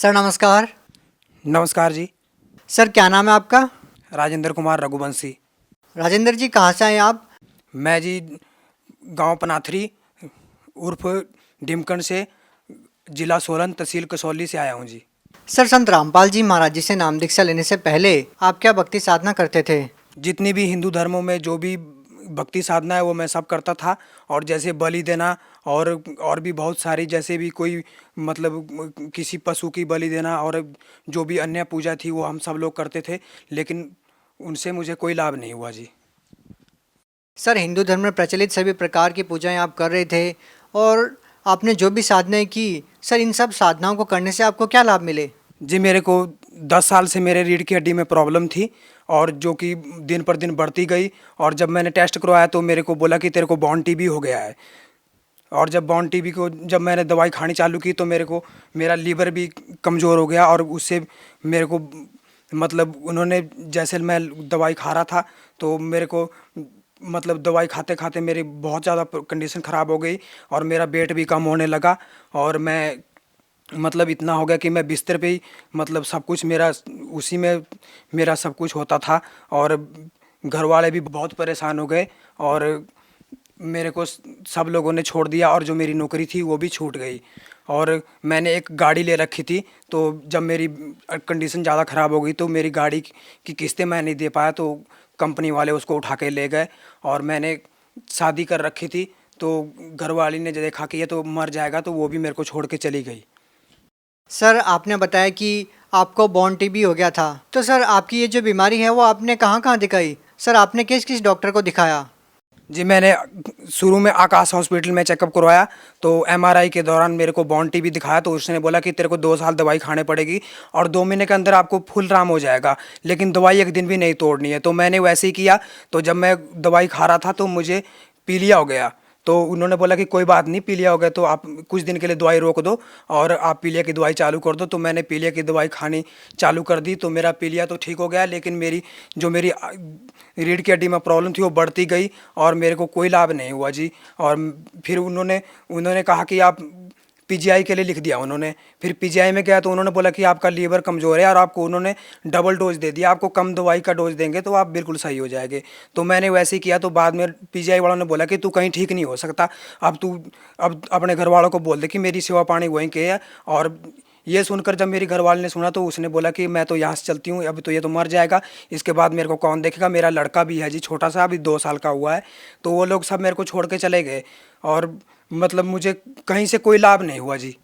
Sir नमस्कार। नमस्कार जी। Sir क्या नाम है आपका? राजेंद्र कुमार रघुवंशी। राजेंद्र जी कहाँ से आए आप? मैं जी गांव पनाथरी उर्फ डिमकंड से, जिला सोलन, तहसील कसौली से आया हूं जी। सर संत रामपाल जी महाराज जी से नाम दीक्षा लेने से पहले आप क्या भक्ति साधना करते थे? जितनी भी हिंदू धर्मों में जो भी भक्ति साधना है वो मैं सब करता था। और जैसे बलि देना और भी बहुत सारी, जैसे भी कोई मतलब किसी पशु की बलि देना और जो भी अन्य पूजा थी वो हम सब लोग करते थे, लेकिन उनसे मुझे कोई लाभ नहीं हुआ जी। सर हिंदू धर्म में प्रचलित सभी प्रकार की पूजाएं आप कर रहे थे और आपने जो भी साधनाएं की, सर इन सब साधनाओं को करने से आपको क्या लाभ मिले? जी, मेरे को 10 साल से मेरे रीढ़ की हड्डी में प्रॉब्लम थी, और जो कि दिन पर दिन बढ़ती गई। और जब मैंने टेस्ट करवाया तो मेरे को बोला कि तेरे को बॉन टीबी हो गया है। और जब बॉन टीबी को जब मैंने दवाई खानी चालू की तो मेरा लीवर भी कमज़ोर हो गया, और उससे मेरे को मतलब उन्होंने, जैसे मैं दवाई खा रहा था तो मेरे को मतलब दवाई खाते खाते मेरी बहुत ज़्यादा कंडीशन ख़राब हो गई, और मेरा वेट भी कम होने लगा। और मैं मतलब इतना हो गया कि मैं बिस्तर पे ही मतलब सब कुछ मेरा उसी में मेरा सब कुछ होता था। और घर वाले भी बहुत परेशान हो गए, और मेरे को सब लोगों ने छोड़ दिया, और जो मेरी नौकरी थी वो भी छूट गई। और मैंने एक गाड़ी ले रखी थी, तो जब मेरी कंडीशन ज़्यादा ख़राब हो गई तो मेरी गाड़ी की किस्तें मैं नहीं दे पाया, तो कंपनी वाले उसको उठा के ले गए। और मैंने शादी कर रखी थी, तो घर वाली ने देखा कि ये तो मर जाएगा, तो वो भी मेरे को छोड़ के चली गई। सर आपने बताया कि आपको बॉन टीबी हो गया था, तो सर आपकी ये जो बीमारी है वो आपने कहाँ कहाँ दिखाई? सर आपने किस किस डॉक्टर को दिखाया? जी, मैंने शुरू में आकाश हॉस्पिटल में चेकअप करवाया, तो एमआरआई के दौरान मेरे को बॉन टीबी दिखाया, तो उसने बोला कि तेरे को 2 साल दवाई खाने पड़ेगी और 2 महीने के अंदर आपको फुल राम हो जाएगा, लेकिन दवाई एक दिन भी नहीं तोड़नी है। तो मैंने वैसे ही किया। तो जब मैं दवाई खा रहा था तो मुझे पीलिया हो गया। तो उन्होंने बोला कि कोई बात नहीं, पीलिया हो गया तो आप कुछ दिन के लिए दवाई रोक दो और आप पीलिया की दवाई चालू कर दो। तो मैंने पीलिया की दवाई खानी चालू कर दी, तो मेरा पीलिया तो ठीक हो गया, लेकिन मेरी रीढ़ की हड्डी में प्रॉब्लम थी वो बढ़ती गई, और मेरे को कोई लाभ नहीं हुआ जी। और फिर उन्होंने उन्होंने कहा कि आप पीजीआई के लिए लिख दिया उन्होंने। फिर पीजीआई में गया तो उन्होंने बोला कि आपका लीवर कमज़ोर है, और आपको उन्होंने डबल डोज दे दिया, आपको कम दवाई का डोज देंगे तो आप बिल्कुल सही हो जाएंगे। तो मैंने वैसे ही किया। तो बाद में पीजीआई वालों ने बोला कि तू कहीं ठीक नहीं हो सकता, अब अपने घर वालों को बोल दे कि मेरी सेवा पानी वहीं के है। और ये सुनकर जब मेरी घरवाले ने सुना तो उसने बोला कि मैं तो यहाँ से चलती हूँ, अब तो ये तो मर जाएगा, इसके बाद मेरे को कौन देखेगा। मेरा लड़का भी है जी, छोटा सा, अभी 2 साल का हुआ है। तो वो लोग सब मेरे को छोड़ के चले गए, और मतलब मुझे कहीं से कोई लाभ नहीं हुआ जी।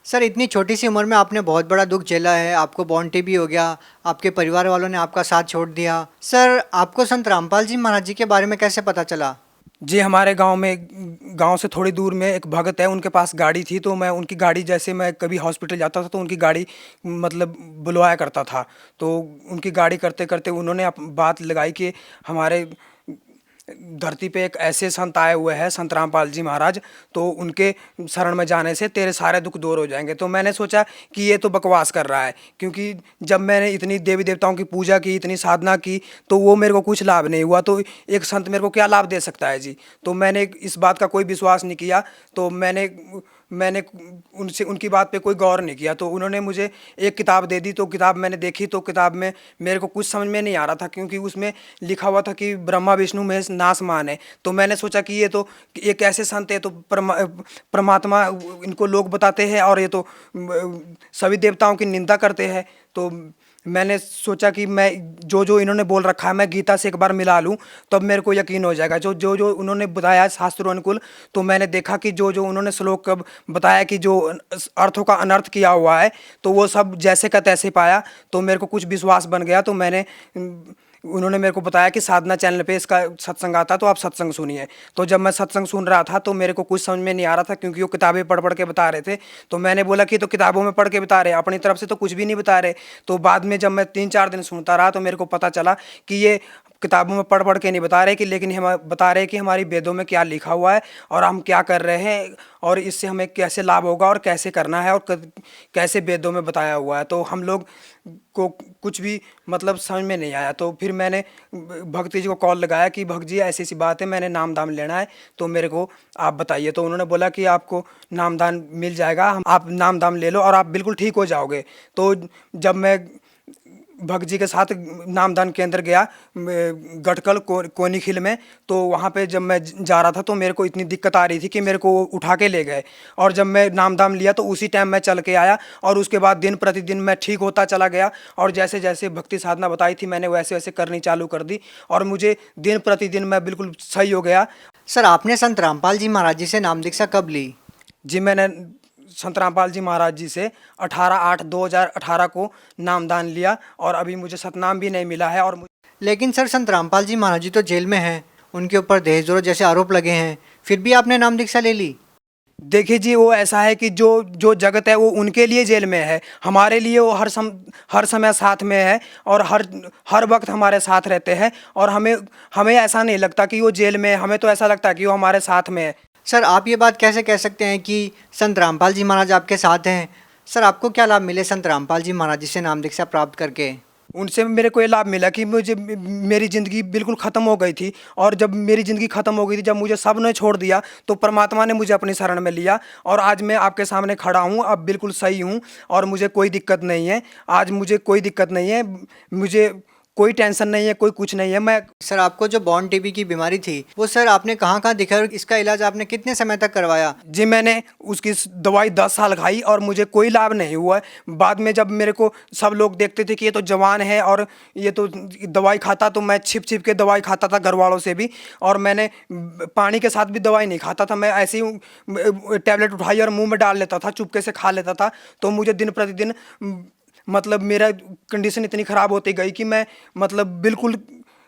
सर इतनी छोटी सी उम्र में आपने बहुत बड़ा दुख झेला है, आपको बॉन टीबी हो गया, आपके परिवार वालों ने आपका साथ छोड़ दिया। सर आपको संत रामपाल जी महाराज जी के बारे में कैसे पता चला? जी, हमारे गांव से थोड़ी दूर में एक भगत है, उनके पास गाड़ी थी, तो मैं उनकी गाड़ी, जैसे मैं कभी हॉस्पिटल जाता था तो उनकी गाड़ी मतलब बुलवाया करता था। तो उनकी गाड़ी करते करते उन्होंने बात लगाई कि हमारे धरती पे एक ऐसे संत आए हुए हैं, संत रामपाल जी महाराज, तो उनके शरण में जाने से तेरे सारे दुख दूर हो जाएंगे। तो मैंने सोचा कि ये तो बकवास कर रहा है, क्योंकि जब मैंने इतनी देवी देवताओं की पूजा की, इतनी साधना की, तो वो मेरे को कुछ लाभ नहीं हुआ, तो एक संत मेरे को क्या लाभ दे सकता है जी। तो मैंने इस बात का कोई विश्वास नहीं किया। तो मैंने उनसे उनकी बात पे कोई गौर नहीं किया। तो उन्होंने मुझे एक किताब दे दी, तो किताब मैंने देखी, तो किताब में मेरे को कुछ समझ में नहीं आ रहा था, क्योंकि उसमें लिखा हुआ था कि ब्रह्मा विष्णु महेश नासमान है। तो मैंने सोचा कि ये तो एक ऐसे संत है, तो परमात्मा इनको लोग बताते हैं, और ये तो सभी देवताओं की निंदा करते हैं। तो मैंने सोचा कि मैं जो जो इन्होंने बोल रखा है मैं गीता से एक बार मिला लूँ, तब मेरे को यकीन हो जाएगा जो जो जो उन्होंने बताया शास्त्रों अनुकूल। तो मैंने देखा कि जो जो उन्होंने श्लोक कब बताया कि जो अर्थों का अनर्थ किया हुआ है, तो वो सब जैसे का तैसे पाया। तो मेरे को कुछ विश्वास बन गया। तो उन्होंने मेरे को बताया कि साधना चैनल पे इसका सत्संग आता, तो आप सत्संग सुनिए। तो जब मैं सत्संग सुन रहा था तो मेरे को कुछ समझ में नहीं आ रहा था, क्योंकि वो किताबें पढ़ पढ़ के बता रहे थे। तो मैंने बोला कि तो किताबों में पढ़ के बता रहे, अपनी तरफ से तो कुछ भी नहीं बता रहे। तो बाद में जब मैं 3-4 दिन सुनता रहा तो मेरे को पता चला कि ये किताबों में पढ़ पढ़ के नहीं बता रहे, कि लेकिन हम बता रहे हैं कि हमारी वेदों में क्या लिखा हुआ है, और हम क्या कर रहे हैं, और इससे हमें कैसे लाभ होगा, और कैसे करना है, और कैसे वेदों में बताया हुआ है। तो हम लोग को कुछ भी मतलब समझ में नहीं आया। तो फिर मैंने भक्ति जी को कॉल लगाया कि भक्त जी ऐसी ऐसी बात है, मैंने नाम दान लेना है, तो मेरे को आप बताइए। तो उन्होंने बोला कि आपको नाम दान मिल जाएगा, हम आप नाम दान ले लो और आप बिल्कुल ठीक हो जाओगे। तो जब मैं भक्त जी के साथ नामदान केंद्र गया गटकल कोनीखिल में, तो वहाँ पे जब मैं जा रहा था तो मेरे को इतनी दिक्कत आ रही थी कि मेरे को उठा के ले गए। और जब मैं नामदान लिया तो उसी टाइम मैं चल के आया, और उसके बाद दिन प्रतिदिन मैं ठीक होता चला गया। और जैसे जैसे भक्ति साधना बताई थी मैंने वैसे वैसे करनी चालू कर दी, और मुझे दिन प्रतिदिन मैं बिल्कुल सही हो गया। सर आपने संत रामपाल जी महाराज जी से नाम दीक्षा कब ली? जी मैंने संत रामपाल जी महाराज जी से 18/8/2018 को नामदान लिया, और अभी मुझे सतनाम भी नहीं मिला है। और लेकिन सर संत रामपाल जी महाराज जी तो जेल में हैं, उनके ऊपर दहेजों जैसे आरोप लगे हैं, फिर भी आपने नाम दीक्षा ले ली? देखिए जी, वो ऐसा है कि जो जो जगत है वो उनके लिए जेल में है, हमारे लिए वो हर समय साथ में है, और हर वक्त हमारे साथ रहते हैं। और हमें हमें ऐसा नहीं लगता कि वो जेल में है, हमें तो ऐसा लगता है कि वो हमारे साथ में है। सर आप ये बात कैसे कह सकते हैं कि संत रामपाल जी महाराज आपके साथ हैं? सर आपको क्या लाभ मिले संत रामपाल जी महाराज जी से नाम दीक्षा प्राप्त करके? उनसे मेरे को ये लाभ मिला कि मुझे मेरी ज़िंदगी बिल्कुल ख़त्म हो गई थी, और जब मेरी ज़िंदगी ख़त्म हो गई थी, जब मुझे सब ने छोड़ दिया, तो परमात्मा ने मुझे अपनी शरण में लिया, और आज मैं आपके सामने खड़ा हूँ, अब बिल्कुल सही हूँ, और मुझे कोई दिक्कत नहीं है। आज मुझे कोई दिक्कत नहीं है, मुझे कोई टेंशन नहीं है, कोई कुछ नहीं है। मैं सर आपको जो बॉर्न टीबी की बीमारी थी वो सर आपने कहाँ कहाँ दिखाई और इसका इलाज आपने कितने समय तक करवाया? जी मैंने उसकी दवाई 10 साल खाई और मुझे कोई लाभ नहीं हुआ है। बाद में जब मेरे को सब लोग देखते थे कि ये तो जवान है और ये तो दवाई खाता, तो मैं छिप छिप के दवाई खाता था घर वालों से भी, और मैंने पानी के साथ भी दवाई नहीं खाता था। मैं ऐसे ही टैबलेट उठाई और मुंह में डाल लेता था, चुपके से खा लेता था। तो मुझे दिन प्रतिदिन मतलब मेरा कंडीशन इतनी ख़राब होती गई कि मैं मतलब बिल्कुल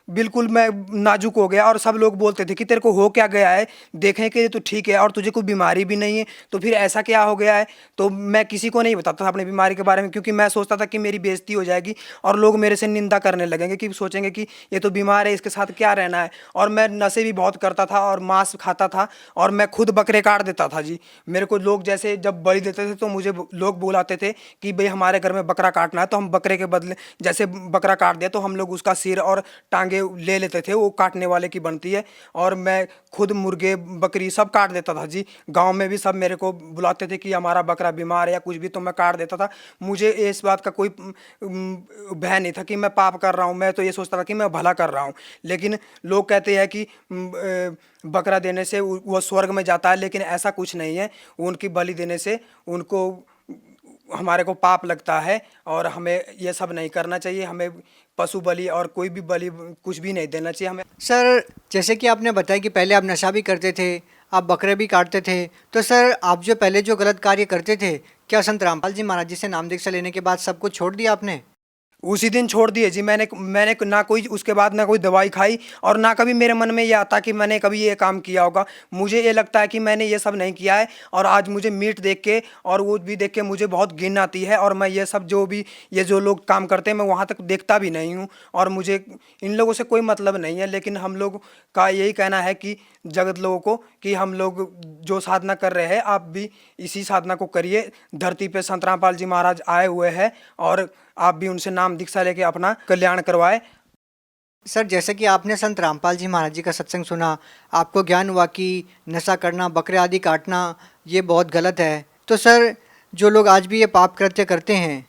बिल्कुल मैं नाजुक हो गया, और सब लोग बोलते थे कि तेरे को हो क्या गया है, देखें कि तू ठीक है और तुझे कोई बीमारी भी नहीं है, तो फिर ऐसा क्या हो गया है। तो मैं किसी को नहीं बताता था अपनी बीमारी के बारे में, क्योंकि मैं सोचता था कि मेरी बेइज्जती हो जाएगी और लोग मेरे से निंदा करने लगेंगे, कि सोचेंगे कि ये तो बीमार है, इसके साथ क्या रहना है। और मैं नशे भी बहुत करता था और मांस खाता था, और मैं खुद बकरे काट देता था जी। मेरे को लोग जैसे जब बलि देते थे तो मुझे लोग बुलाते थे कि भाई हमारे घर में बकरा काटना है, तो हम बकरे के बदले जैसे बकरा काट दिया तो हम लोग उसका सिर और टांगे ले लेते थे, वो काटने वाले की बनती है। और मैं खुद मुर्गे बकरी सब काट देता था जी। गांव में भी सब मेरे को बुलाते थे कि हमारा बकरा बीमार है या कुछ भी, तो मैं काट देता था। मुझे इस बात का कोई भय नहीं था कि मैं पाप कर रहा हूँ, मैं तो ये सोचता था कि मैं भला कर रहा हूँ। लेकिन लोग कहते हैं कि बकरा देने से वो स्वर्ग में जाता है, लेकिन ऐसा कुछ नहीं है। उनकी बलि देने से उनको हमारे को पाप लगता है, और हमें ये सब नहीं करना चाहिए। हमें पशु बलि और कोई भी बलि कुछ भी नहीं देना चाहिए हमें। सर जैसे कि आपने बताया कि पहले आप नशा भी करते थे, आप बकरे भी काटते थे, तो सर आप जो पहले जो गलत कार्य करते थे, क्या संत रामपाल जी महाराज जी से नाम दीक्षा लेने के बाद सब कुछ छोड़ दिया आपने? उसी दिन छोड़ दिए जी। मैंने ना कोई उसके बाद ना कोई दवाई खाई, और ना कभी मेरे मन में ये आता कि मैंने कभी ये काम किया होगा। मुझे ये लगता है कि मैंने ये सब नहीं किया है, और आज मुझे मीट देख के और वो भी देख के मुझे बहुत घिन आती है, और मैं ये सब जो भी ये जो लोग काम करते हैं मैं वहाँ तक देखता भी नहीं हूँ, और मुझे इन लोगों से कोई मतलब नहीं है। लेकिन हम लोग का यही कहना है कि जगत लोगों को कि हम लोग जो साधना कर रहे हैं आप भी इसी साधना को करिए। धरती पे संत रामपाल जी महाराज आए हुए हैं, और आप भी उनसे नाम दीक्षा लेके अपना कल्याण करवाए। सर जैसे कि आपने संत रामपाल जी महाराज जी का सत्संग सुना, आपको ज्ञान हुआ कि नशा करना, बकरे आदि काटना ये बहुत गलत है, तो सर जो लोग आज भी ये पाप कृत्य करते हैं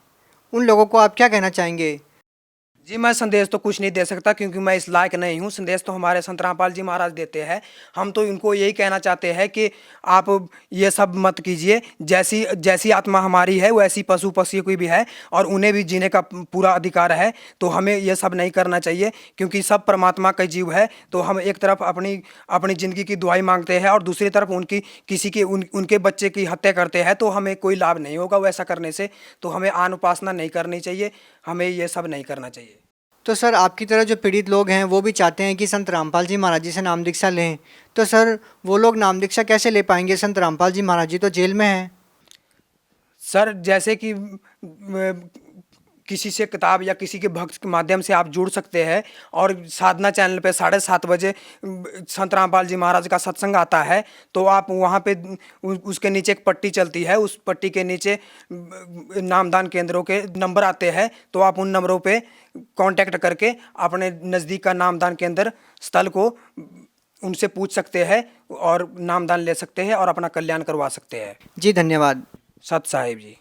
उन लोगों को आप क्या कहना चाहेंगे? जी मैं संदेश तो कुछ नहीं दे सकता, क्योंकि मैं इस लायक नहीं हूँ। संदेश तो हमारे संत रामपाल जी महाराज देते हैं। हम तो इनको यही कहना चाहते हैं कि आप ये सब मत कीजिए। जैसी जैसी आत्मा हमारी है वैसी पशु पक्षी की भी है, और उन्हें भी जीने का पूरा अधिकार है। तो हमें ये सब नहीं करना चाहिए, क्योंकि सब परमात्मा का जीव है। तो हम एक तरफ अपनी अपनी ज़िंदगी की दुआई मांगते हैं, और दूसरी तरफ उनकी किसी की उनके बच्चे की हत्या करते हैं, तो हमें कोई लाभ नहीं होगा वैसा करने से। तो हमें आन उपासना नहीं करनी चाहिए, हमें ये सब नहीं करना चाहिए। तो सर आपकी तरह जो पीड़ित लोग हैं वो भी चाहते हैं कि संत रामपाल जी महाराज जी से नाम दीक्षा लें, तो सर वो लोग नाम दीक्षा कैसे ले पाएंगे? संत रामपाल जी महाराज जी तो जेल में हैं। सर जैसे कि किसी से किताब या किसी के भक्त के माध्यम से आप जुड़ सकते हैं। और साधना चैनल पे 7:30 बजे संत रामपाल जी महाराज का सत्संग आता है, तो आप वहाँ पे उसके नीचे एक पट्टी चलती है, उस पट्टी के नीचे नामदान केंद्रों के नंबर आते हैं, तो आप उन नंबरों पे कांटेक्ट करके अपने नज़दीक का नामदान केंद्र स्थल को उनसे पूछ सकते हैं और नामदान ले सकते हैं और अपना कल्याण करवा सकते हैं। जी धन्यवाद। सत साहिब जी।